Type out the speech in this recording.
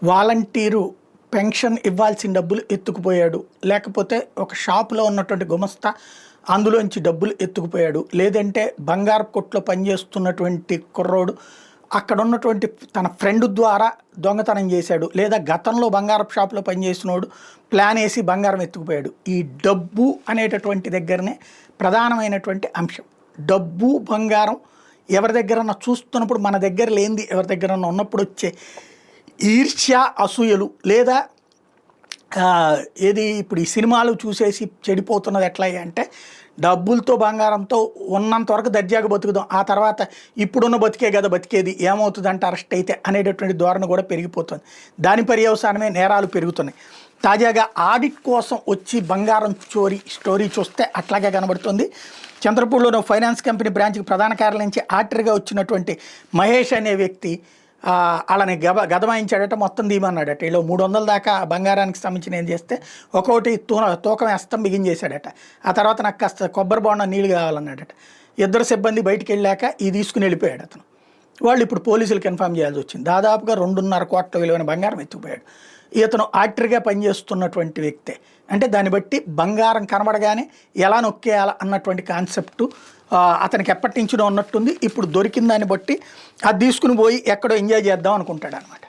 Volunteer pension ఇవ్వాల్సిన డబ్బులు ఎత్తుకుపోయాడు, లేకపోతే ఒక షాపులో ఉన్నటువంటి గుమస్తా అందులోంచి డబ్బులు ఎత్తుకుపోయాడు, లేదంటే బంగారపు కొట్లో పనిచేస్తున్నటువంటి కుర్రోడు అక్కడ ఉన్నటువంటి తన ఫ్రెండ్ ద్వారా దొంగతనం చేశాడు, లేదా గతంలో బంగారపు షాపులో పనిచేసినోడు ప్లాన్ వేసి బంగారం ఎత్తుకుపోయాడు. ఈ డబ్బు అనేటటువంటి దగ్గరనే ప్రధానమైనటువంటి అంశం. డబ్బు బంగారం ఎవరి దగ్గరన్నా చూస్తున్నప్పుడు, మన దగ్గర లేనిది ఎవరి దగ్గరన్నా ఉన్నప్పుడు వచ్చే ఈర్ష్య, అసూయలు, లేదా ఏది ఇప్పుడు ఈ సినిమాలు చూసేసి చెడిపోతున్నది ఎట్లా అంటే, డబ్బులతో బంగారంతో ఉన్నంత వరకు దర్జాగా బతుకుదాం, ఆ తర్వాత ఇప్పుడున్న బతికే కదా బతికేది, ఏమవుతుందంటే అరెస్ట్ అయితే అనేటటువంటి ధోరణి కూడా పెరిగిపోతుంది. దాని పర్యవసానమే నేరాలు పెరుగుతున్నాయి. తాజాగా ఆడిట్ కోసం వచ్చి బంగారం చోరీ స్టోరీ చూస్తే అట్లాగే కనబడుతుంది. చంద్రపూర్లోని ఫైనాన్స్ కంపెనీ బ్రాంచ్కి ప్రధాన కార్యాలయం నుంచి ఆర్డర్గా వచ్చినటువంటి మహేష్ అనే వ్యక్తి వాళ్ళని గదమాయించాడట, మొత్తం దీమన్నాడట. వీళ్ళు 300 దాకా బంగారానికి సంబంధించిన ఏం చేస్తే ఒక్కొక్కటి తూకం వేస్తాం బిగించేశాడట. ఆ తర్వాత నాకు కాస్త కొబ్బరి బోండం నీళ్ళు కావాలన్నాడట. ఇద్దరు సిబ్బంది బయటికి వెళ్ళాక ఇది తీసుకుని వెళ్ళిపోయాడు అతను. వాళ్ళు ఇప్పుడు పోలీసులకు ఇన్ఫామ్ చేయాల్సి వచ్చింది. దాదాపుగా 2.5 కోట్ల విలువైన బంగారం ఎత్తుకుపోయాడు. ఇతను ఆర్డర్గా పనిచేస్తున్నటువంటి వ్యక్తే. అంటే దాన్ని బట్టి బంగారం కనబడగానే ఎలా నొక్కేయాల అన్నటువంటి కాన్సెప్టు అతనికి ఎప్పటి నుంచినో ఉన్నట్టుంది. ఇప్పుడు దొరికిన దాన్ని బట్టి అది తీసుకుని పోయి ఎక్కడో ఎంజాయ్ చేద్దాం అనుకుంటాడు అనమాట.